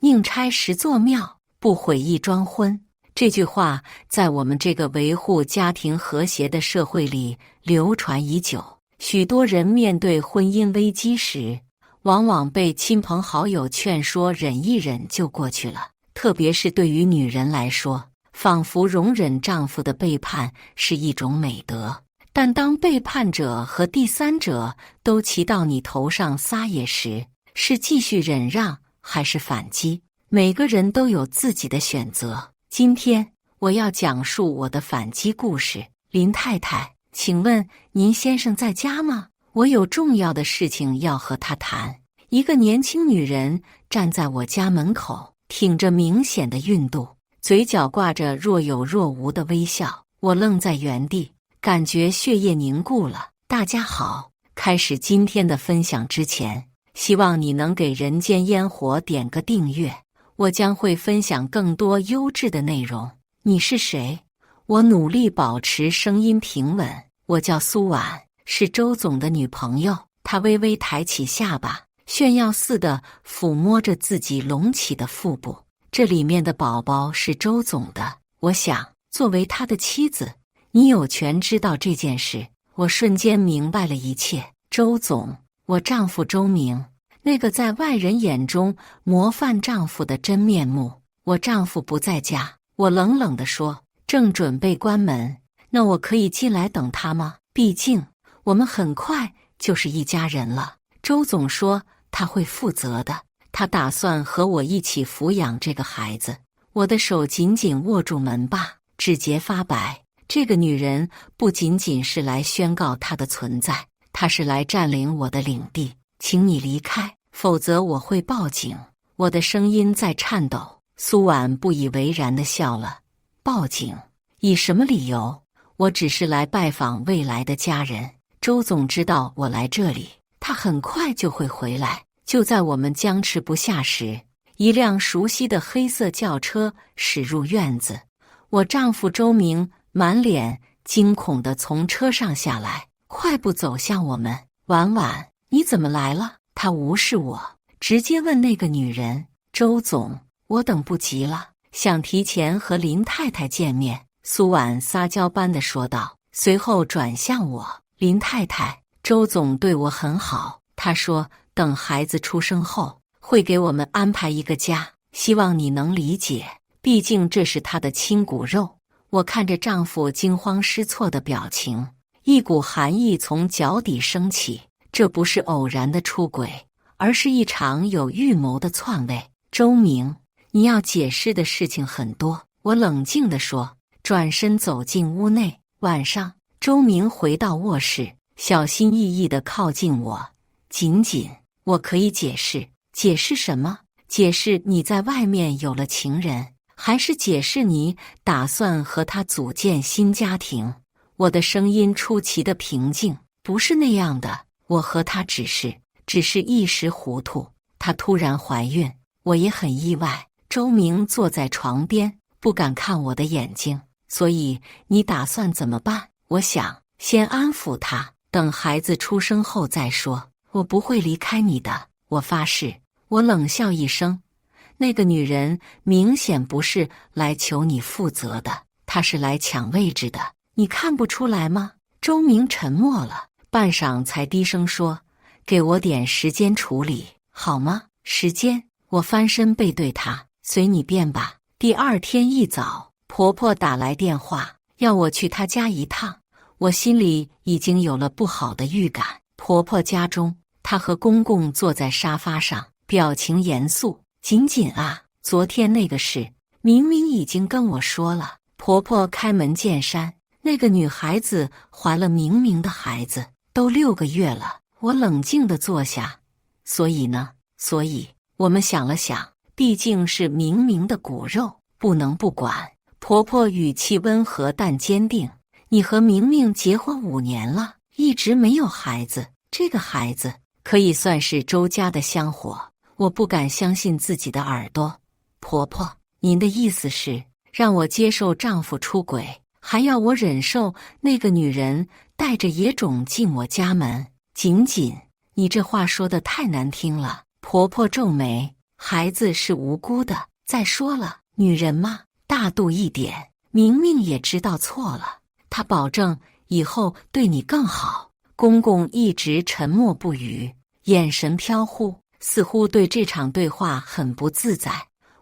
宁拆10座庙，不毁一桩婚。这句话在我们这个维护家庭和谐的社会里流传已久。许多人面对婚姻危机时，往往被亲朋好友劝说忍一忍就过去了。特别是对于女人来说，仿佛容忍丈夫的背叛是一种美德。但当背叛者和第三者都骑到你头上撒野时，是继续忍让还是反击？每个人都有自己的选择。今天我要讲述我的反击故事。林太太，请问您先生在家吗？我有重要的事情要和他谈。一个年轻女人站在我家门口，挺着明显的孕肚，嘴角挂着若有若无的微笑。我愣在原地，感觉血液凝固了。大家好，开始今天的分享之前，希望你能给人间烟火点个订阅，我将会分享更多优质的内容。你是谁？我努力保持声音平稳。我叫苏婉，是周总的女朋友。她微微抬起下巴，炫耀似的抚摸着自己隆起的腹部。这里面的宝宝是周总的。我想，作为他的妻子，你有权知道这件事。我瞬间明白了一切。周总，我丈夫周明，那个在外人眼中模范丈夫的真面目。我丈夫不在家。我冷冷地说，正准备关门。那我可以进来等他吗？毕竟我们很快就是一家人了。周总说他会负责的，他打算和我一起抚养这个孩子。我的手紧紧握住门把，指节发白。这个女人不仅仅是来宣告她的存在，她是来占领我的领地。请你离开，否则我会报警。我的声音在颤抖。苏婉不以为然地笑了。报警？以什么理由？我只是来拜访未来的家人。周总知道我来这里，他很快就会回来。就在我们僵持不下时，一辆熟悉的黑色轿车驶入院子。我丈夫周明满脸惊恐地从车上下来，快步走向我们。婉婉，你怎么来了？他无视我，直接问那个女人。周总，我等不及了，想提前和林太太见面。苏婉撒娇般地说道，随后转向我。林太太，周总对我很好，他说等孩子出生后会给我们安排一个家，希望你能理解，毕竟这是他的亲骨肉。我看着丈夫惊慌失措的表情，一股寒意从脚底升起。这不是偶然的出轨，而是一场有预谋的篡位。周明，你要解释的事情很多。我冷静地说，转身走进屋内。晚上，周明回到卧室，小心翼翼地靠近我，紧紧。我可以解释。解释什么？解释你在外面有了情人，还是解释你打算和他组建新家庭？我的声音出奇的平静。不是那样的，我和他只是一时糊涂。她突然怀孕，我也很意外。周明坐在床边，不敢看我的眼睛。所以你打算怎么办？我想先安抚他，等孩子出生后再说。我不会离开你的，我发誓。我冷笑一声。那个女人明显不是来求你负责的，她是来抢位置的，你看不出来吗？周明沉默了，半晌才低声说，给我点时间处理，好吗？时间？我翻身背对他，随你便吧。第二天一早，婆婆打来电话，要我去她家一趟。我心里已经有了不好的预感。婆婆家中，她和公公坐在沙发上，表情严肃。锦锦啊，昨天那个事，明明已经跟我说了。婆婆开门见山，那个女孩子怀了明明的孩子，都6个月了。我冷静地坐下。所以呢？所以我们想了想，毕竟是明明的骨肉，不能不管。婆婆语气温和但坚定。你和明明结婚5年了，一直没有孩子，这个孩子可以算是周家的香火。我不敢相信自己的耳朵。婆婆，您的意思是让我接受丈夫出轨，还要我忍受那个女人带着野种进我家门？锦锦，你这话说得太难听了。婆婆皱眉。孩子是无辜的。再说了，女人嘛，大度一点，明明也知道错了，她保证以后对你更好。公公一直沉默不语，眼神飘忽，似乎对这场对话很不自在。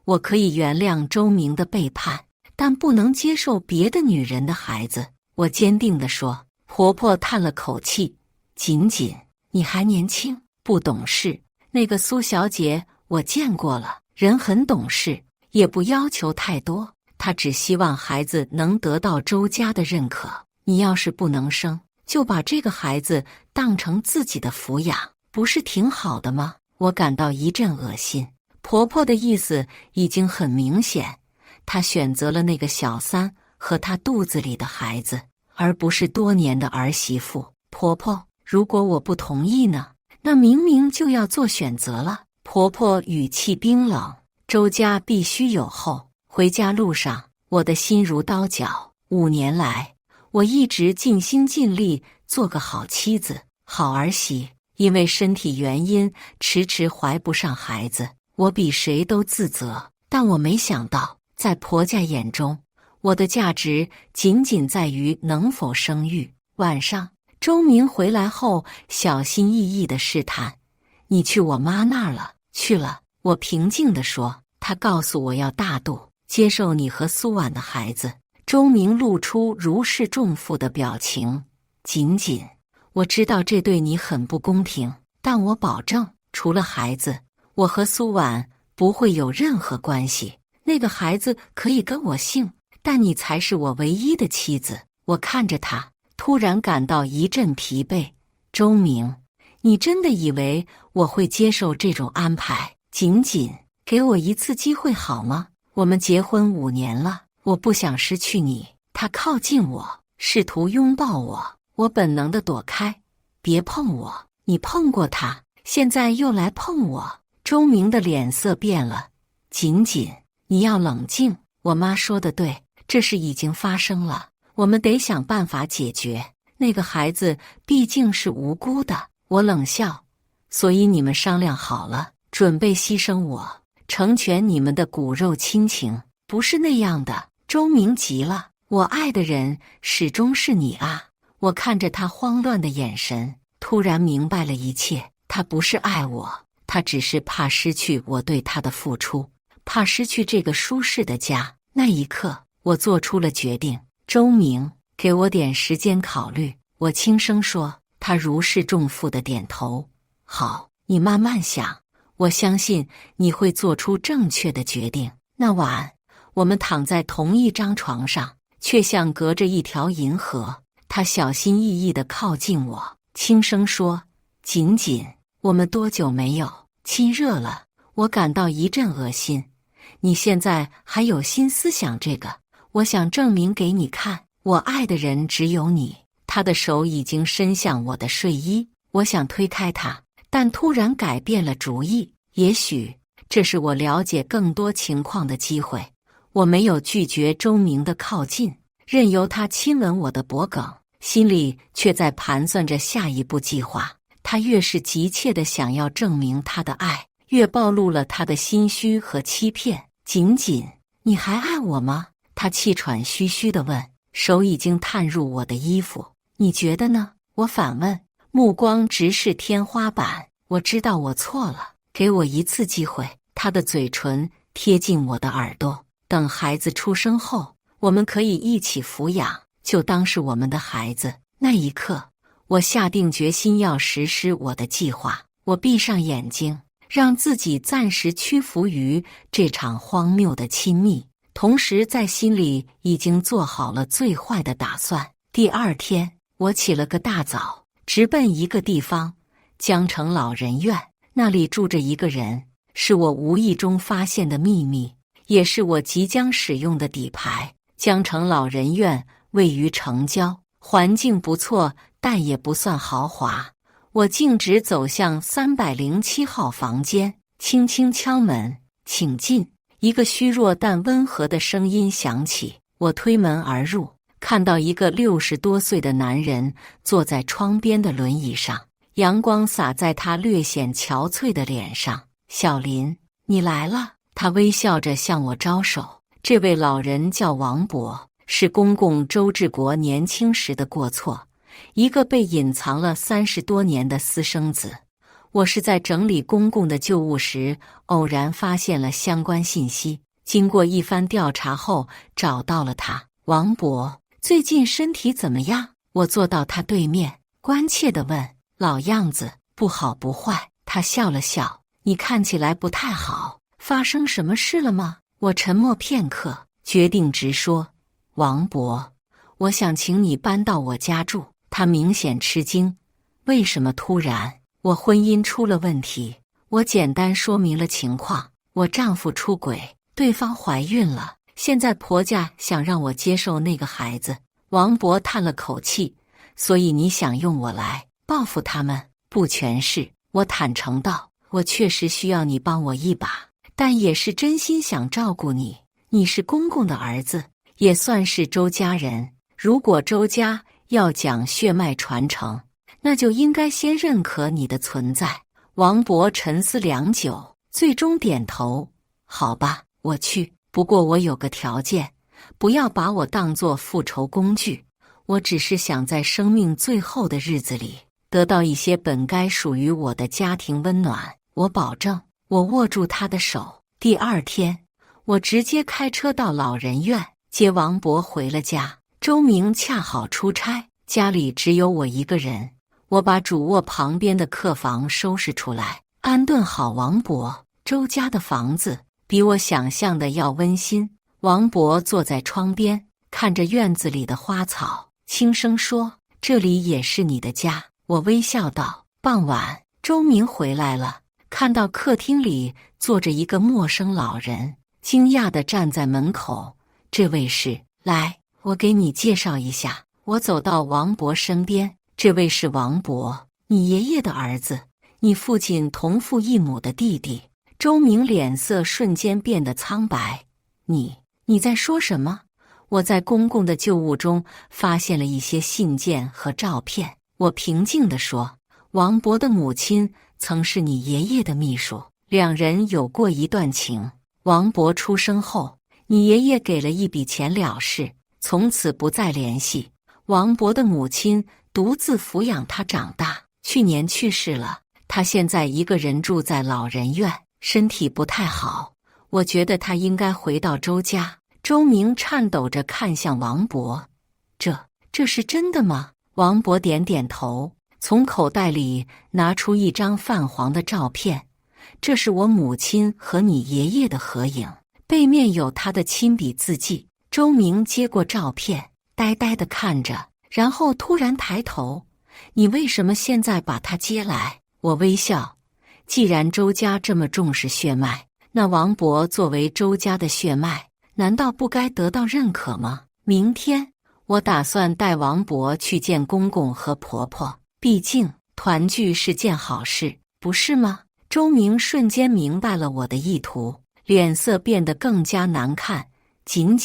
我可以原谅周明的背叛，但不能接受别的女人的孩子。我坚定地说。婆婆叹了口气，锦锦，你还年轻，不懂事。那个苏小姐我见过了，人很懂事，也不要求太多，她只希望孩子能得到周家的认可。你要是不能生，就把这个孩子当成自己的抚养，不是挺好的吗？我感到一阵恶心。婆婆的意思已经很明显，她选择了那个小三和她肚子里的孩子，而不是多年的儿媳妇。婆婆，如果我不同意呢？那明明就要做选择了。婆婆语气冰冷，周家必须有后。回家路上，我的心如刀绞。5年来，我一直尽心尽力做个好妻子、好儿媳，因为身体原因迟迟怀不上孩子，我比谁都自责。但我没想到，在婆家眼中，我的价值仅仅在于能否生育。晚上，周明回来后，小心翼翼地试探：“你去我妈那儿了？”“去了。”我平静地说。他告诉我要大度，接受你和苏婉的孩子。周明露出如释重负的表情。锦锦，我知道这对你很不公平，但我保证，除了孩子，我和苏婉不会有任何关系。那个孩子可以跟我姓，但你才是我唯一的妻子。我看着他，突然感到一阵疲惫。周明，你真的以为我会接受这种安排？锦锦，给我一次机会好吗？我们结婚5年了，我不想失去你。他靠近我，试图拥抱我，我本能地躲开。别碰我！你碰过他，现在又来碰我。周明的脸色变了。锦锦，你要冷静。我妈说的对，这事已经发生了，我们得想办法解决。那个孩子毕竟是无辜的。我冷笑。所以你们商量好了，准备牺牲我，成全你们的骨肉亲情？不是那样的。周明急了。我爱的人始终是你啊！我看着他慌乱的眼神，突然明白了一切。他不是爱我，他只是怕失去我对他的付出，怕失去这个舒适的家。那一刻，我做出了决定。周明，给我点时间考虑。我轻声说。他如释重负地点头。好，你慢慢想，我相信你会做出正确的决定。那晚，我们躺在同一张床上，却像隔着一条银河。他小心翼翼地靠近我，轻声说：“锦锦，我们多久没有亲热了？”我感到一阵恶心。你现在还有心思想这个？我想证明给你看，我爱的人只有你。他的手已经伸向我的睡衣，我想推开他，但突然改变了主意。也许这是我了解更多情况的机会。我没有拒绝周明的靠近，任由他亲吻我的脖颈，心里却在盘算着下一步计划。他越是急切地想要证明他的爱，越暴露了他的心虚和欺骗。锦锦，你还爱我吗？他气喘吁吁地问，手已经探入我的衣服。你觉得呢？我反问，目光直视天花板。我知道我错了，给我一次机会。他的嘴唇贴近我的耳朵。等孩子出生后，我们可以一起抚养，就当是我们的孩子。那一刻，我下定决心要实施我的计划。我闭上眼睛，让自己暂时屈服于这场荒谬的亲密，同时在心里已经做好了最坏的打算。第二天，我起了个大早，直奔一个地方——江城老人院。那里住着一个人，是我无意中发现的秘密，也是我即将使用的底牌。江城老人院位于城郊，环境不错，但也不算豪华。我径直走向307号房间，轻轻敲门：“请进。”一个虚弱但温和的声音响起。我推门而入，看到一个60多岁的男人坐在窗边的轮椅上，阳光洒在他略显憔悴的脸上。“小林，你来了。他微笑着向我招手。这位老人叫王勃，是公公周志国年轻时的过错，一个被隐藏了30多年的私生子。我是在整理公公的旧物时，偶然发现了相关信息，经过一番调查后找到了他。王勃最近身体怎么样？我坐到他对面，关切地问。老样子，不好不坏。他笑了笑。你看起来不太好，发生什么事了吗？我沉默片刻，决定直说。王勃，我想请你搬到我家住。他明显吃惊。为什么突然？我婚姻出了问题。我简单说明了情况。我丈夫出轨，对方怀孕了，现在婆家想让我接受那个孩子。王勃叹了口气。所以你想用我来报复他们？不全是。我坦诚道。我确实需要你帮我一把，但也是真心想照顾你。你是公公的儿子，也算是周家人。如果周家要讲血脉传承，那就应该先认可你的存在。王勃沉思良久，最终点头。好吧，我去。不过我有个条件，不要把我当作复仇工具。我只是想在生命最后的日子里，得到一些本该属于我的家庭温暖。我保证。我握住他的手。第二天，我直接开车到老人院接王勃回了家。周明恰好出差，家里只有我一个人。我把主卧旁边的客房收拾出来，安顿好王勃。周家的房子比我想象的要温馨。王勃坐在窗边，看着院子里的花草，轻声说：“这里也是你的家。”我微笑道。傍晚，周明回来了，看到客厅里坐着一个陌生老人，惊讶地站在门口。这位是……来，我给你介绍一下。我走到王勃身边。这位是王勃，你爷爷的儿子，你父亲同父异母的弟弟。周明脸色瞬间变得苍白。你在说什么？我在公公的旧物中发现了一些信件和照片。我平静地说。王勃的母亲曾是你爷爷的秘书，两人有过一段情。王勃出生后，你爷爷给了一笔钱了事，从此不再联系。王勃的母亲独自抚养他长大，去年去世了。他现在一个人住在老人院，身体不太好。我觉得他应该回到周家。周明颤抖着看向王勃。这是真的吗？王勃点点头，从口袋里拿出一张泛黄的照片。这是我母亲和你爷爷的合影，背面有他的亲笔字迹。周明接过照片，呆呆地看着，然后突然抬头。你为什么现在把他接来？我微笑。既然周家这么重视血脉，那王勃作为周家的血脉，难道不该得到认可吗？明天我打算带王勃去见公公和婆婆，毕竟团聚是件好事，不是吗？周明瞬间明白了我的意图，脸色变得更加难看。仅，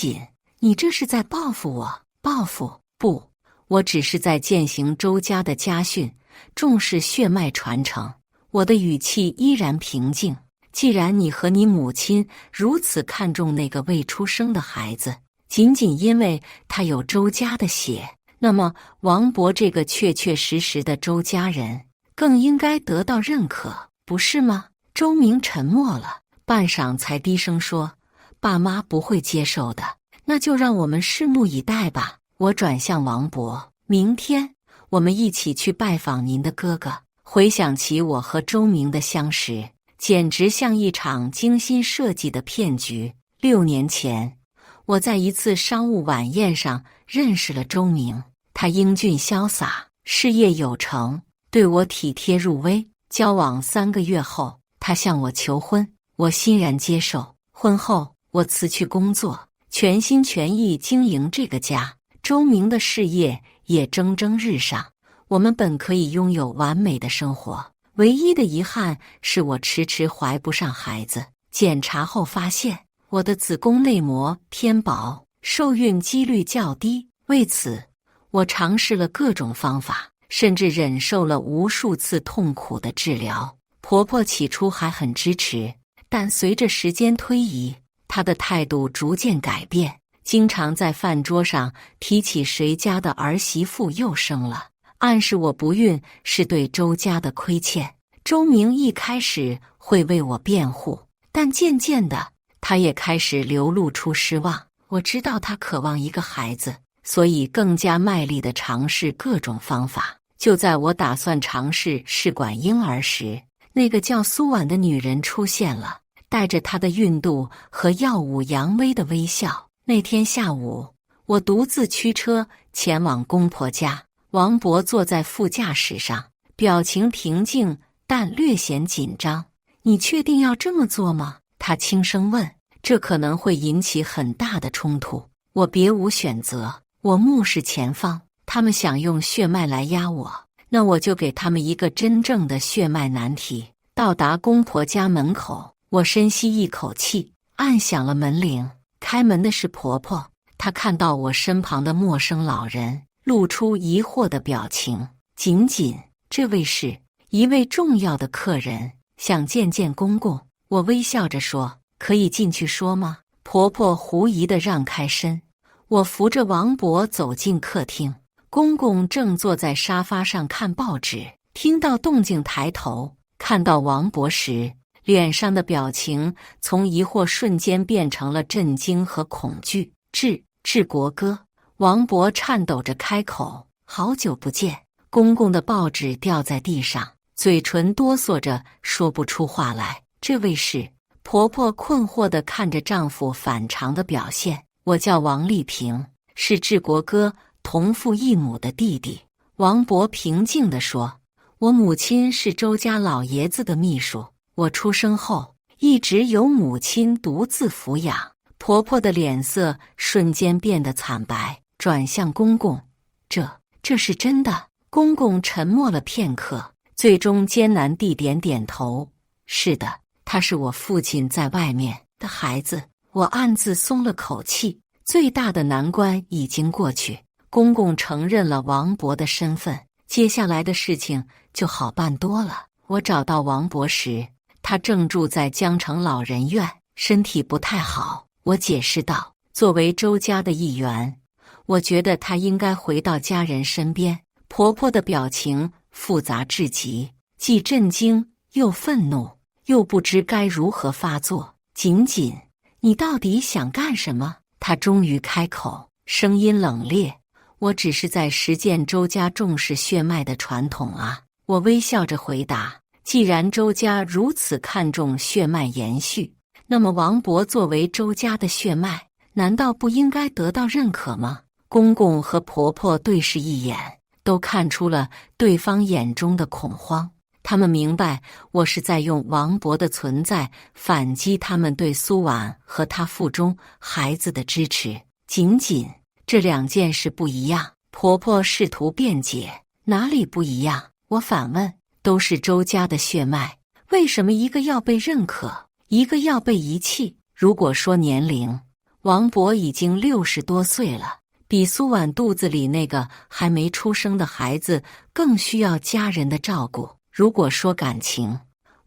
你这是在报复我？报复？不，我只是在践行周家的家训，重视血脉传承。我的语气依然平静。既然你和你母亲如此看重那个未出生的孩子，仅因为他有周家的血，那么王勃这个确确实实的周家人更应该得到认可，不是吗？周明沉默了，半晌才低声说：“爸妈不会接受的，那就让我们拭目以待吧。”我转向王勃：“明天我们一起去拜访您的哥哥。”回想起我和周明的相识，简直像一场精心设计的骗局。6年前，我在一次商务晚宴上认识了周明。他英俊潇洒，事业有成，对我体贴入微。交往3个月后，他向我求婚，我欣然接受。婚后，我辞去工作，全心全意经营这个家。周明的事业也蒸蒸日上，我们本可以拥有完美的生活。唯一的遗憾是我迟迟怀不上孩子。检查后发现，我的子宫内膜偏薄，受孕几率较低。为此，我尝试了各种方法，甚至忍受了无数次痛苦的治疗。婆婆起初还很支持，但随着时间推移，他的态度逐渐改变，经常在饭桌上提起谁家的儿媳妇又生了，暗示我不孕是对周家的亏欠。周明一开始会为我辩护，但渐渐的，他也开始流露出失望。我知道他渴望一个孩子，所以更加卖力地尝试各种方法。就在我打算尝试试管婴儿时，那个叫苏婉的女人出现了，带着她的孕肚和耀武扬威的微笑。那天下午，我独自驱车前往公婆家，王伯坐在副驾驶上，表情平静但略显紧张。你确定要这么做吗？他轻声问。这可能会引起很大的冲突，我别无选择。我目视前方，他们想用血脉来压我，那我就给他们一个真正的血脉难题。到达公婆家门口，我深吸一口气，按响了门铃。开门的是婆婆，她看到我身旁的陌生老人，露出疑惑的表情。仅仅，这位是一位重要的客人，想见见公公。我微笑着说，可以进去说吗？婆婆狐疑地让开身。我扶着王伯走进客厅，公公正坐在沙发上看报纸，听到动静抬头，看到王伯时，脸上的表情从疑惑瞬间变成了震惊和恐惧。治国哥，王伯颤抖着开口，好久不见。公公的报纸掉在地上，嘴唇哆嗦着说不出话来。这位是？婆婆困惑地看着丈夫反常的表现。我叫王丽萍，是治国哥同父异母的弟弟。王伯平静地说，我母亲是周家老爷子的秘书，我出生后一直由母亲独自抚养。婆婆的脸色瞬间变得惨白，转向公公，这是真的？公公沉默了片刻，最终艰难地点点头，是的。他是我父亲在外面的孩子。我暗自松了口气，最大的难关已经过去。公公承认了王伯的身份，接下来的事情就好办多了。我找到王伯时，他正住在江城老人院，身体不太好。我解释道，作为周家的一员，我觉得他应该回到家人身边。婆婆的表情复杂至极，既震惊又愤怒，又不知该如何发作。仅仅，你到底想干什么？他终于开口，声音冷冽。我只是在实践周家重视血脉的传统啊。我微笑着回答，既然周家如此看重血脉延续，那么王伯作为周家的血脉，难道不应该得到认可吗？公公和婆婆对视一眼，都看出了对方眼中的恐慌。他们明白我是在用王伯的存在反击他们对苏婉和他腹中孩子的支持。仅仅这两件事不一样。婆婆试图辩解，哪里不一样？我反问，都是周家的血脉，为什么一个要被认可，一个要被遗弃？如果说年龄，王伯已经60多岁了，比苏婉肚子里那个还没出生的孩子更需要家人的照顾。如果说感情，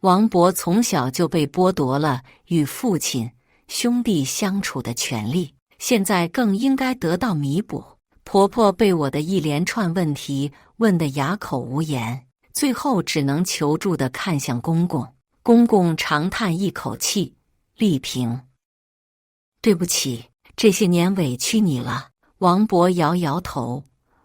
王伯从小就被剥夺了与父亲、兄弟相处的权利，现在更应该得到弥补。婆婆被我的一连串问题问得哑口无言，最后只能求助地看向公公。公公长叹一口气，丽萍，对不起，这些年委屈你了。王伯摇摇头，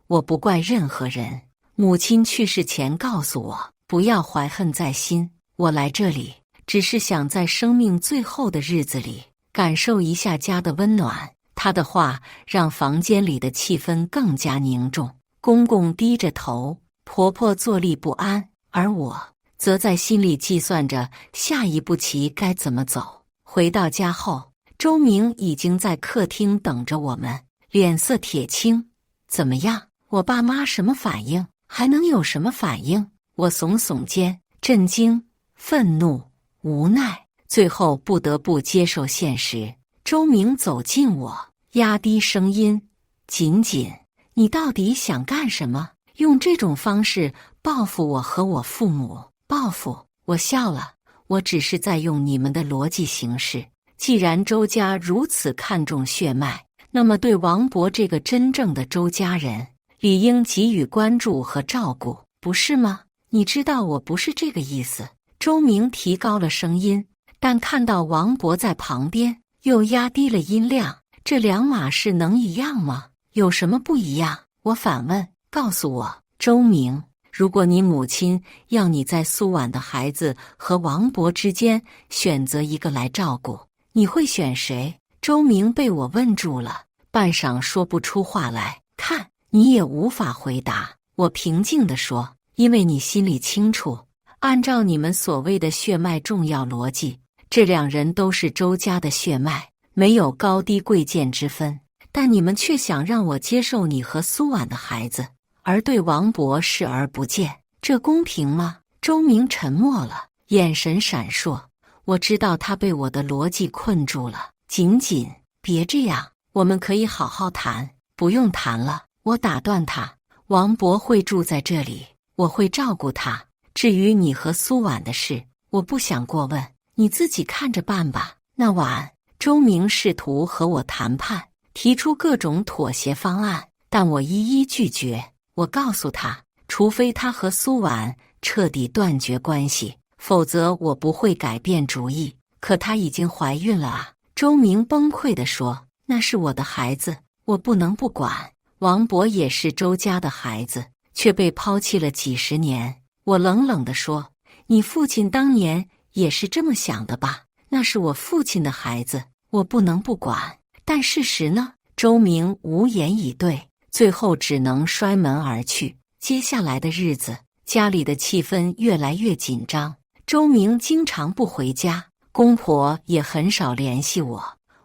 我不怪任何人。母亲去世前告诉我，不要怀恨在心。我来这里，只是想在生命最后的日子里，感受一下家的温暖。他的话让房间里的气氛更加凝重。公公低着头，婆婆坐立不安，而我则在心里计算着下一步棋该怎么走。回到家后，周明已经在客厅等着我们，脸色铁青。怎么样？我爸妈什么反应？还能有什么反应？我耸耸肩，震惊、愤怒、无奈，最后不得不接受现实。周明走近我，压低声音，仅仅，你到底想干什么？用这种方式报复我和我父母？报复？我笑了。我只是在用你们的逻辑行事。既然周家如此看重血脉，那么对王勃这个真正的周家人，理应给予关注和照顾，不是吗？你知道我不是这个意思。周明提高了声音，但看到王勃在旁边，又压低了音量。这两码事能一样吗？有什么不一样？我反问。告诉我，周明，如果你母亲要你在苏婉的孩子和王勃之间选择一个来照顾，你会选谁？周明被我问住了，半晌说不出话来。看，你也无法回答。我平静地说，因为你心里清楚，按照你们所谓的血脉重要逻辑，这两人都是周家的血脉，没有高低贵贱之分。但你们却想让我接受你和苏婉的孩子，而对王勃视而不见，这公平吗？周明沉默了，眼神闪烁。我知道他被我的逻辑困住了。仅仅，别这样，我们可以好好谈。不用谈了，我打断他。王勃会住在这里，我会照顾他。至于你和苏婉的事，我不想过问，你自己看着办吧。那晚，周明试图和我谈判，提出各种妥协方案，但我一一拒绝。我告诉他，除非他和苏婉彻底断绝关系，否则我不会改变主意。可她已经怀孕了啊！周明崩溃地说，那是我的孩子，我不能不管。王勃也是周家的孩子，却被抛弃了几十年。我冷冷地说，你父亲当年也是这么想的吧？那是我父亲的孩子，我不能不管。但事实呢？周明无言以对，最后只能摔门而去。接下来的日子，家里的气氛越来越紧张。周明经常不回家，公婆也很少联系我。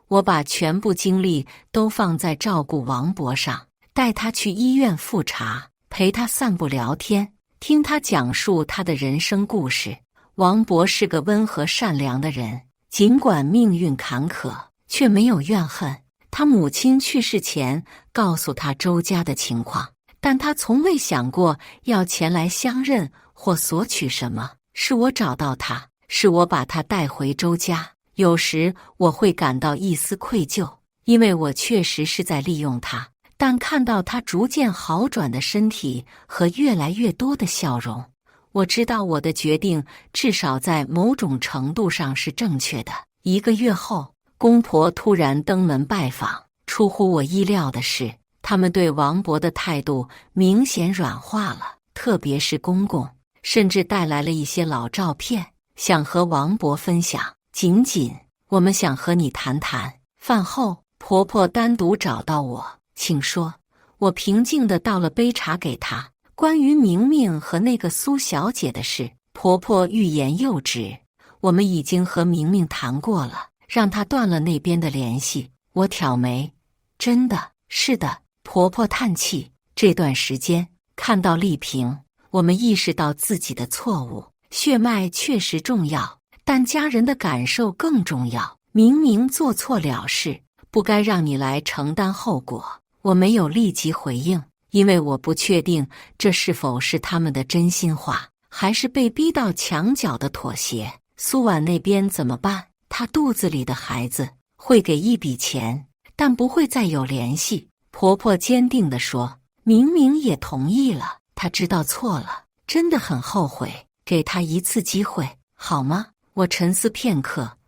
我把全部精力都放在照顾王勃上，带他去医院复查，陪他散步聊天，听他讲述他的人生故事。王勃是个温和善良的人，尽管命运坎坷，却没有怨恨。他母亲去世前告诉他周家的情况，但他从未想过要前来相认或索取什么。是我找到他，是我把他带回周家。有时我会感到一丝愧疚，因为我确实是在利用他。但看到他逐渐好转的身体和越来越多的笑容，我知道我的决定至少在某种程度上是正确的。1个月后，公婆突然登门拜访。出乎我意料的是，他们对王勃的态度明显软化了，特别是公公，甚至带来了一些老照片，想和王勃分享。仅仅，我们想和你谈谈。饭后，婆婆单独找到我，请说。我平静地倒了杯茶给她。关于明明和那个苏小姐的事，婆婆欲言又止。我们已经和明明谈过了，让她断了那边的联系。我挑眉，真的？是的。婆婆叹气。这段时间看到丽萍，我们意识到自己的错误。血脉确实重要，但家人的感受更重要。明明做错了事，不该让你来承担后果。我没有立即回应，因为我不确定这是否是他们的真心话，还是被逼到墙角的妥协。苏婉那边怎么办？她肚子里的孩子会给一笔钱，但不会再有联系。婆婆坚定地说。明明也同意了，她知道错了，真的很后悔。给她一次机会，好吗？我沉思片刻，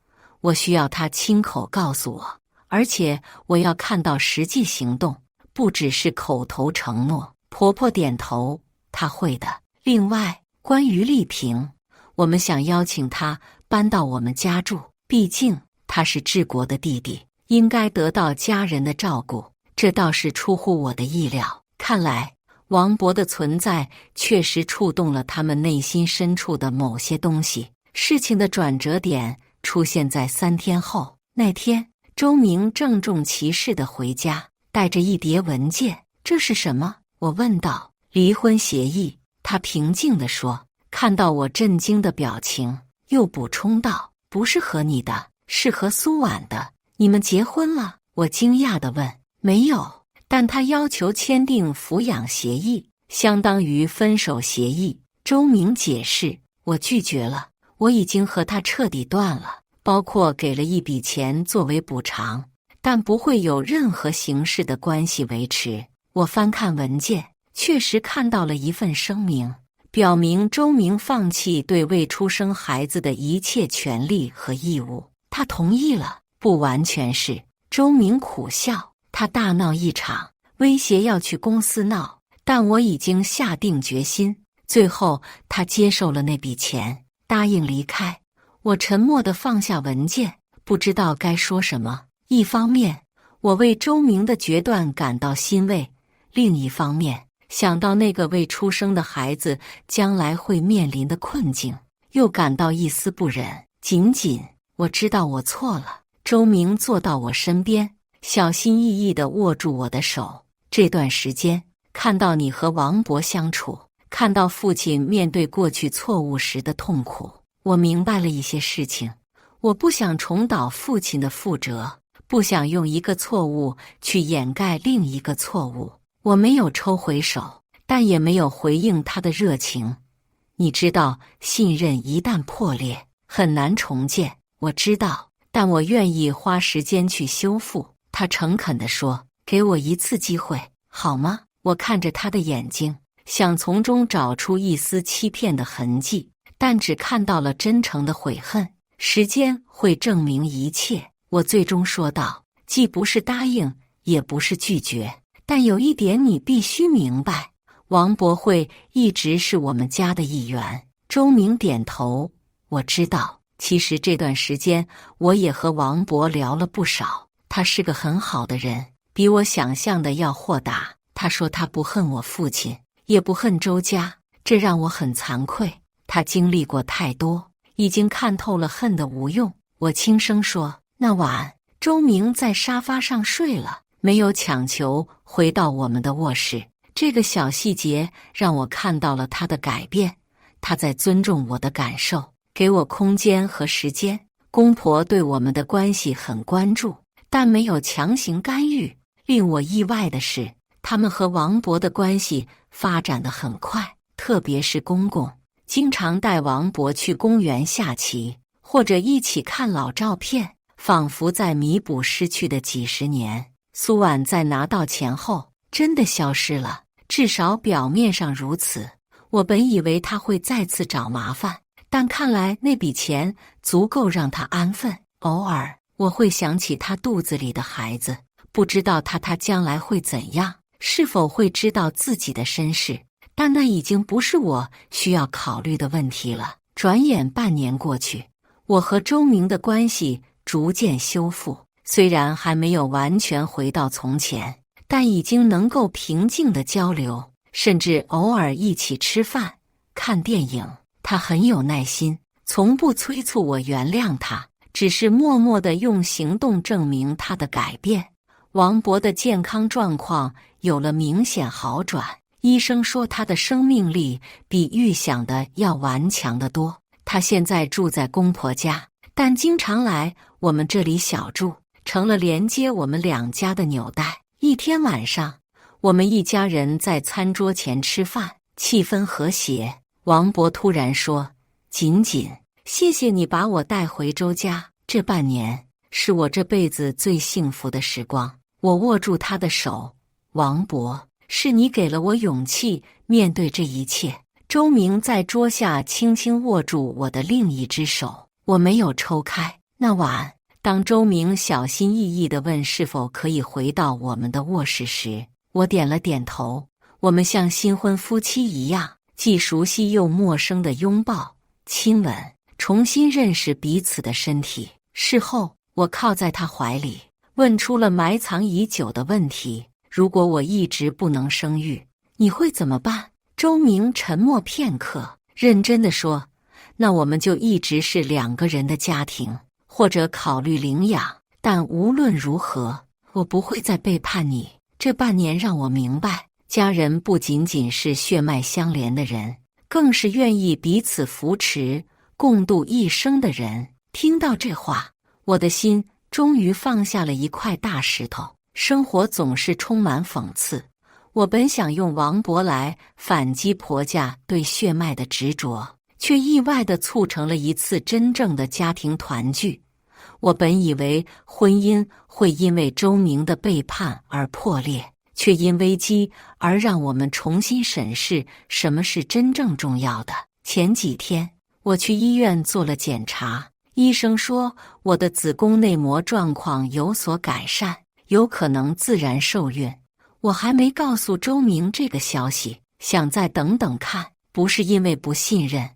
我需要她亲口告诉我，而且我要看到实际行动，不只是口头承诺。婆婆点头，她会的。另外，关于丽萍，我们想邀请她搬到我们家住，毕竟他是治国的弟弟，应该得到家人的照顾。这倒是出乎我的意料。看来王勃的存在确实触动了他们内心深处的某些东西。事情的转折点出现在3天后。那天，周明郑重其事地回家，带着一叠文件。这是什么？我问道。离婚协议。他平静地说。看到我震惊的表情，又补充道，不是和你的，是和苏婉的。你们结婚了？我惊讶地问。没有。但他要求签订抚养协议，相当于分手协议。周明解释，我拒绝了。我已经和他彻底断了，包括给了一笔钱作为补偿，但不会有任何形式的关系维持。我翻看文件，确实看到了一份声明，表明周明放弃对未出生孩子的一切权利和义务。他同意了，不完全是。周明苦笑，他大闹一场，威胁要去公司闹，但我已经下定决心。最后，他接受了那笔钱，答应离开。我沉默地放下文件，不知道该说什么。一方面，我为周明的决断感到欣慰；另一方面，想到那个未出生的孩子将来会面临的困境，又感到一丝不忍。仅仅我知道我错了。周明坐到我身边，小心翼翼地握住我的手。这段时间，看到你和王博相处，看到父亲面对过去错误时的痛苦，我明白了一些事情。我不想重蹈父亲的覆辙，不想用一个错误去掩盖另一个错误。我没有抽回手，但也没有回应他的热情。你知道，信任一旦破裂，很难重建。我知道。但我愿意花时间去修复。他诚恳地说：“给我一次机会，好吗？”我看着他的眼睛，想从中找出一丝欺骗的痕迹，但只看到了真诚的悔恨。时间会证明一切，我最终说道，既不是答应，也不是拒绝，但有一点你必须明白，王博会一直是我们家的一员。周明点头，我知道。其实这段时间，我也和王博聊了不少。他是个很好的人，比我想象的要豁达。他说他不恨我父亲，也不恨周家，这让我很惭愧。他经历过太多，已经看透了恨的无用。我轻声说：“那晚，周明在沙发上睡了，没有强求回到我们的卧室。这个小细节让我看到了他的改变，他在尊重我的感受。”给我空间和时间。公婆对我们的关系很关注，但没有强行干预。令我意外的是，他们和王博的关系发展得很快，特别是公公，经常带王博去公园下棋，或者一起看老照片，仿佛在弥补失去的几十年。苏婉在拿到钱后，真的消失了，至少表面上如此。我本以为他会再次找麻烦。但看来那笔钱足够让他安分。偶尔我会想起他肚子里的孩子，不知道他将来会怎样，是否会知道自己的身世，但那已经不是我需要考虑的问题了。转眼半年过去，我和周明的关系逐渐修复，虽然还没有完全回到从前，但已经能够平静地交流，甚至偶尔一起吃饭、看电影。他很有耐心，从不催促我原谅他，只是默默地用行动证明他的改变。王博的健康状况有了明显好转，医生说他的生命力比预想的要顽强得多。他现在住在公婆家，但经常来我们这里小住，成了连接我们两家的纽带。一天晚上，我们一家人在餐桌前吃饭，气氛和谐。王博突然说：“锦锦，谢谢你把我带回周家，这半年是我这辈子最幸福的时光。”我握住他的手，王博，是你给了我勇气面对这一切。周明在桌下轻轻握住我的另一只手，我没有抽开。那晚，当周明小心翼翼地问是否可以回到我们的卧室时，我点了点头。我们像新婚夫妻一样，既熟悉又陌生的拥抱、亲吻，重新认识彼此的身体。事后，我靠在他怀里，问出了埋藏已久的问题：如果我一直不能生育，你会怎么办？周明沉默片刻，认真地说：那我们就一直是两个人的家庭，或者考虑领养。但无论如何，我不会再背叛你。这半年让我明白，家人不仅仅是血脉相连的人，更是愿意彼此扶持、共度一生的人。听到这话，我的心终于放下了一块大石头。生活总是充满讽刺。我本想用王博来反击婆家对血脉的执着，却意外地促成了一次真正的家庭团聚。我本以为婚姻会因为周明的背叛而破裂，却因危机而让我们重新审视什么是真正重要的。前几天，我去医院做了检查，医生说我的子宫内膜状况有所改善，有可能自然受孕。我还没告诉周明这个消息，想再等等看，不是因为不信任，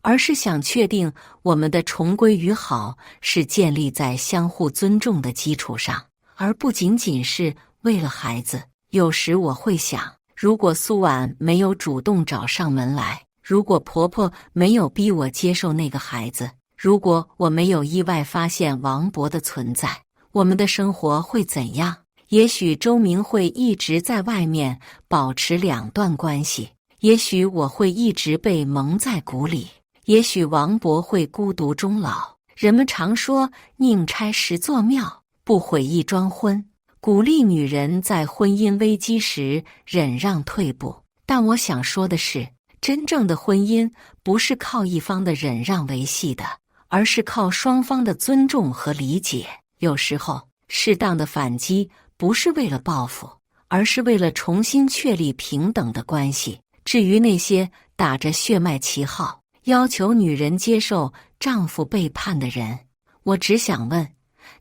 而是想确定我们的重归于好是建立在相互尊重的基础上，而不仅仅是为了孩子。有时我会想，如果苏婉没有主动找上门来，如果婆婆没有逼我接受那个孩子，如果我没有意外发现王博的存在，我们的生活会怎样？也许周明会一直在外面保持两段关系，也许我会一直被蒙在鼓里，也许王博会孤独终老。人们常说宁拆十座庙，不毁一桩婚，鼓励女人在婚姻危机时忍让退步。但我想说的是，真正的婚姻不是靠一方的忍让维系的，而是靠双方的尊重和理解。有时候，适当的反击不是为了报复，而是为了重新确立平等的关系。至于那些打着血脉旗号，要求女人接受丈夫背叛的人，我只想问，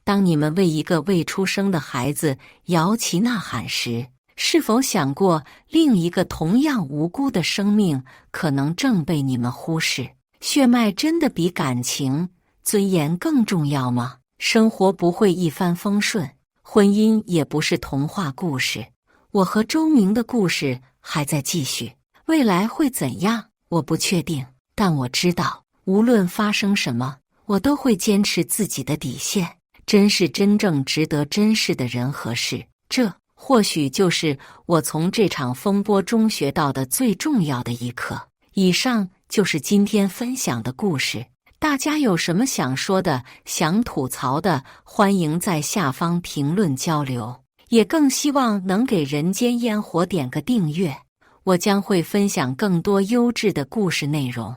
当你们为一个未出生的孩子摇旗呐喊时，是否想过另一个同样无辜的生命可能正被你们忽视？血脉真的比感情、尊严更重要吗？生活不会一帆风顺，婚姻也不是童话故事。我和周明的故事还在继续，未来会怎样，我不确定。但我知道，无论发生什么，我都会坚持自己的底线，珍视真正值得珍视的人和事。这或许就是我从这场风波中学到的最重要的一课。以上就是今天分享的故事。大家有什么想说的、想吐槽的，欢迎在下方评论交流。也更希望能给人间烟火点个订阅，我将会分享更多优质的故事内容。